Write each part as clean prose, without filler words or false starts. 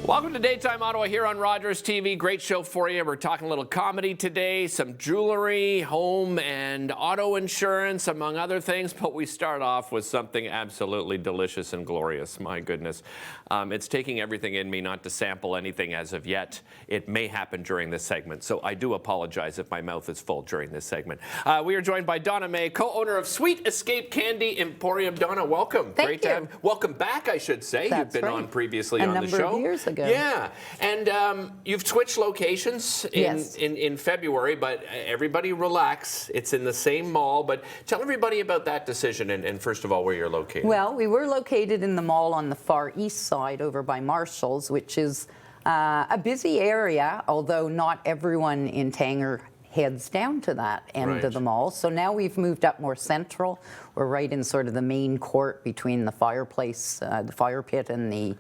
Welcome to Daytime Ottawa here on Rogers TV. Great show for you. We're talking a little comedy today, some jewelry, home and auto insurance, among other things. But we start off with something absolutely delicious and glorious. My goodness. It's taking everything in me not to sample anything as of yet. It may happen during this segment, so I do apologize if my mouth is full during this segment. We are joined by Donna May, co-owner of Sweet Escape Candy Emporium. Donna, welcome. Thank you. Welcome back, I should say. That's You've been right. on previously on the show. A number of years ago. Yeah, and you've switched locations Yes. in February, but everybody relax. It's in the same mall, but tell everybody about that decision and first of all, where you're located. Well, we were located in the mall on the far east side over by Marshall's, which is a busy area, although not everyone in Tanger heads down to that end of the mall. So now we've moved up more central. We're right in sort of the main court between the fireplace, the fire pit, and the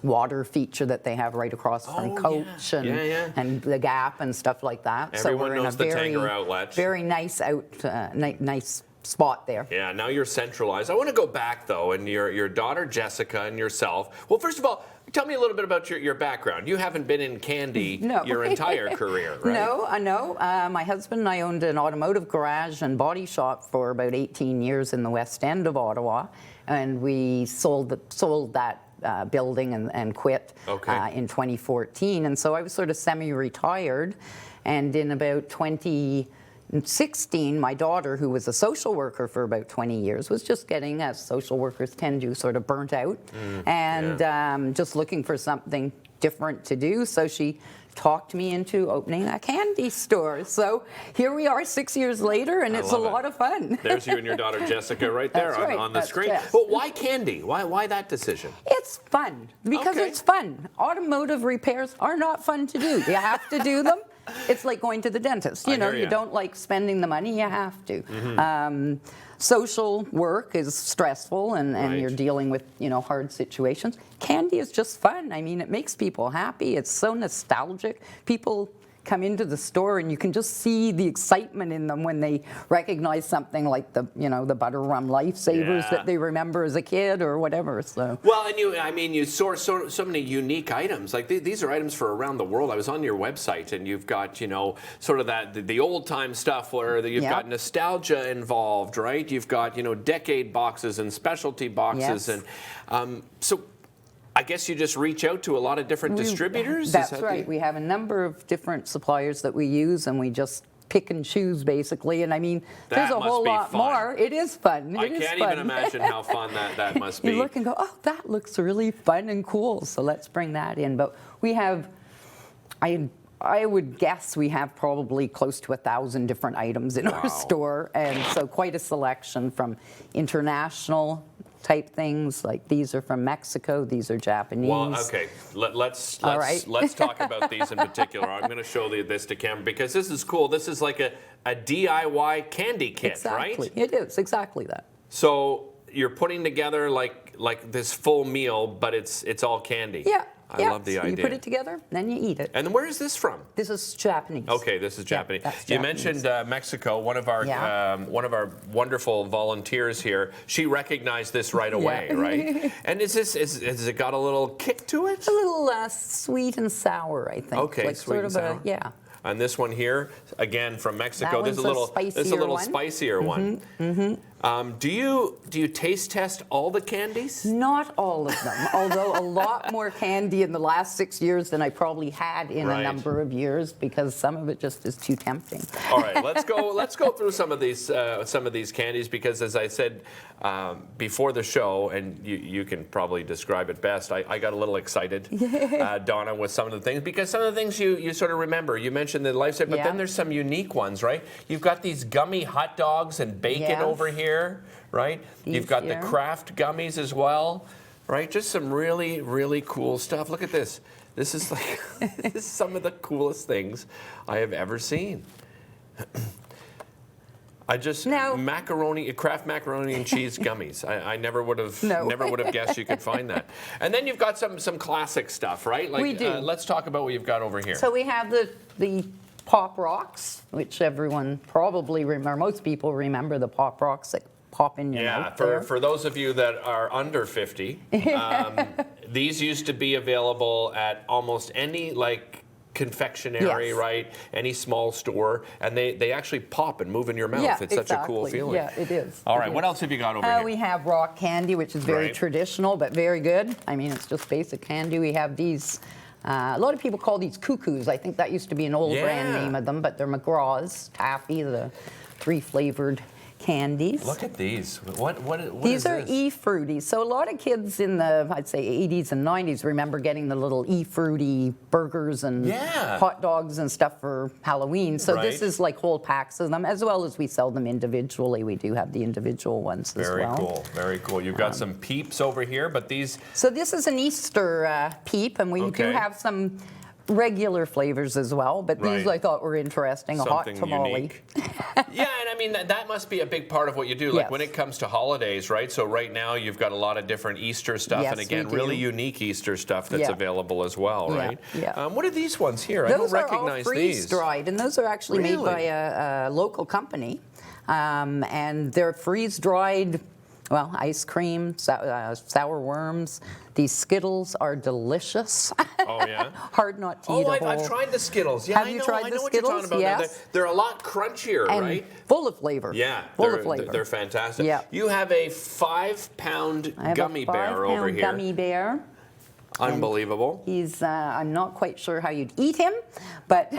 water feature that they have right across from Coach and the Gap and stuff like that. Everyone so we're knows in a the Tanger outlet. very nice nice spot there. Yeah, now you're centralized. I want to go back though, and your daughter Jessica and yourself. Well, first of all, tell me a little bit about your background. You haven't been in candy your entire career, right? No. My husband and I owned an automotive garage and body shop for about 18 years in the West End of Ottawa, and we sold that building and quit in 2014. And so I was sort of semi-retired, and in about 2016, my daughter, who was a social worker for about 20 years, was just getting, as social workers tend to, sort of burnt out and just looking for something different to do. So she talked me into opening a candy store. So here we are 6 years later, and it's a lot of fun. There's you and your daughter Jessica right there on the screen. Yes. But why candy? Why that decision? It's fun, because it's fun. Automotive repairs are not fun to do. You have to do them. It's like going to the dentist. You don't like spending the money, you have to. Social work is stressful, and you're dealing with hard situations. Candy is just fun. I mean, it makes people happy. It's so nostalgic. People come into the store and you can just see the excitement in them when they recognize something like the the butter rum lifesavers that they remember as a kid or whatever. So well, and you source so many unique items. Like these are items for around the world. I was on your website, and you've got sort of the old time stuff where you've got nostalgia involved, right? You've got decade boxes and specialty boxes, and so I guess you just reach out to a lot of different distributors? That's right. We have a number of different suppliers that we use, and we just pick and choose, basically. And I mean, there's a whole lot more. It is fun. I can't even imagine how fun that must be. You look and go, oh, that looks really fun and cool, so let's bring that in. But we have, I would guess we have probably close to 1,000 different items in our store, and so quite a selection from international type things, like these are from Mexico, these are Japanese. Well, okay, let's talk about these in particular. I'm going to show this to camera because this is cool. This is like a DIY candy kit, right? It is exactly that. So you're putting together like this full meal, but it's all candy. Yeah. I love the idea. You put it together, then you eat it. And where is this from? This is Japanese. Okay, this is Japanese. That's you Japanese. mentioned Mexico. One of our wonderful volunteers here. She recognized this right away, right? And has it got a little kick to it? A little sweet and sour, I think. Okay, like sweet and sour. And this one here, again from Mexico. This is a little spicier one. Do you taste test all the candies? Not all of them, although a lot more candy in the last 6 years than I probably had in a number of years, because some of it just is too tempting. All right, let's go through some of these candies, because as I said before the show, and you can probably describe it best, I got a little excited, Donna, with some of the things, because some of the things you sort of remember. You mentioned the lifesaver, but then there's some unique ones, right? You've got these gummy hot dogs and bacon over here, right? You've got the Kraft gummies as well, right? Just some really, really cool stuff. Look at this. This is this is some of the coolest things I have ever seen. Kraft macaroni and cheese gummies. I never would have guessed you could find that. And then you've got some classic stuff, right? Like, we do. Let's talk about what you've got over here. So we have the Pop Rocks, which everyone probably most people remember the Pop Rocks that pop in your mouth there. For those of you that are under 50, these used to be available at almost any confectionery, Yes. right? Any small store, and they actually pop and move in your mouth. It's such a cool feeling. Yeah, it is. All right, what else have you got over here? We have rock candy, which is very traditional, but very good. I mean, it's just basic candy. We have these, a lot of people call these cuckoos. I think that used to be an old brand name of them, but they're McGraw's Taffy, the 3 flavored candies. Look at these. What These is are this? E-Fruity. So a lot of kids in the, I'd say, 80s and 90s remember getting the little E-Fruity burgers and hot dogs and stuff for Halloween. So this is like whole packs of them, as well as we sell them individually. We do have the individual ones as well. Very cool. Very cool. You've got some Peeps over here, but these... So this is an Easter Peep, and we do have some regular flavors as well, but these I thought were interesting. Something a hot tamale. unique. Yeah, and I mean, that must be a big part of what you do. Like when it comes to holidays, right? So right now you've got a lot of different Easter stuff, and again, really unique Easter stuff that's available as well, right? Yeah. What are these ones here? Those I don't recognize are all freeze-dried, and those are actually made by a local company, and they're freeze-dried. Well, ice cream, sour worms. These Skittles are delicious. Oh, yeah? Hard not to eat a whole. I've tried the Skittles. Yeah, Have you tried the what Skittles? you're talking about. Yes. They're a lot crunchier, and right? full of flavor. Yeah, full of flavor. They're fantastic. Yeah. You have a 5-pound gummy bear over here. Gummy bear. Unbelievable. He's, I'm not quite sure how you'd eat him, but...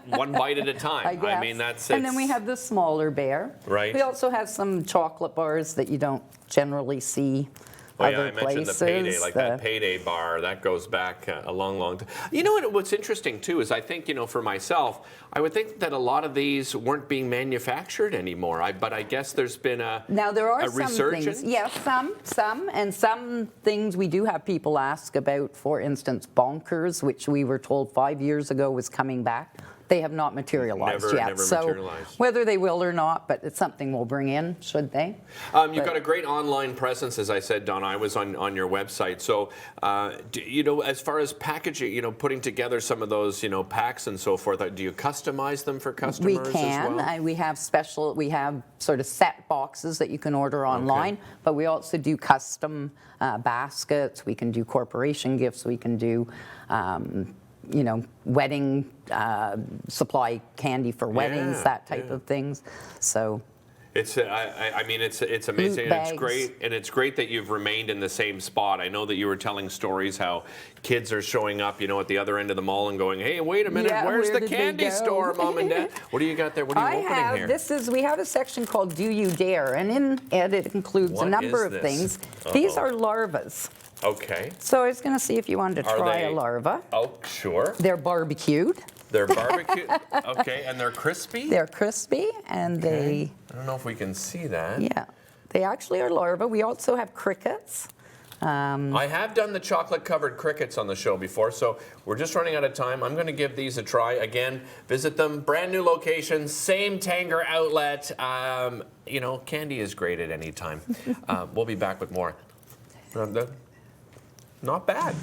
One bite at a time. I guess. I mean, that's... And then we have the smaller bear. Right. We also have some chocolate bars that you don't generally see other I mentioned places. the Payday, that Payday bar, that goes back a long, long time. You know what's interesting, too, is I think, for myself, I would think that a lot of these weren't being manufactured anymore, but I guess there's been a Now, there are some resurgence. things, yes, and some things we do have people ask about, for instance, Bonkers, which we were told 5 years ago was coming back. They have not materialized yet. Never so materialized. Whether they will or not, but it's something we'll bring in, should they? You've got a great online presence, as I said, Donna. I was on your website. So, as far as packaging, putting together some of those, packs and so forth, do you customize them for customers We can. as well? We have sort of set boxes that you can order online, but we also do custom baskets. We can do corporation gifts. We can do wedding supply candy for weddings, that type of things. So it's I mean it's amazing, and it's great, that you've remained in the same spot. I know that you were telling stories how kids are showing up, at the other end of the mall and going, "Hey, wait a minute, where's the candy store, Mom and Dad?" What do you got there? What are you opening here? We have a section called Do You Dare, and in it includes a number of things. These are larvas. Okay. So I was going to see if you wanted to try a larva. Oh, sure. They're barbecued. They're barbecued. Okay, and they're crispy? They're crispy, and they... I don't know if we can see that. Yeah. They actually are larvae. We also have crickets. I have done the chocolate-covered crickets on the show before, so we're just running out of time. I'm going to give these a try. Again, visit them. Brand new location, same Tanger outlet. Candy is great at any time. We'll be back with more. Not bad.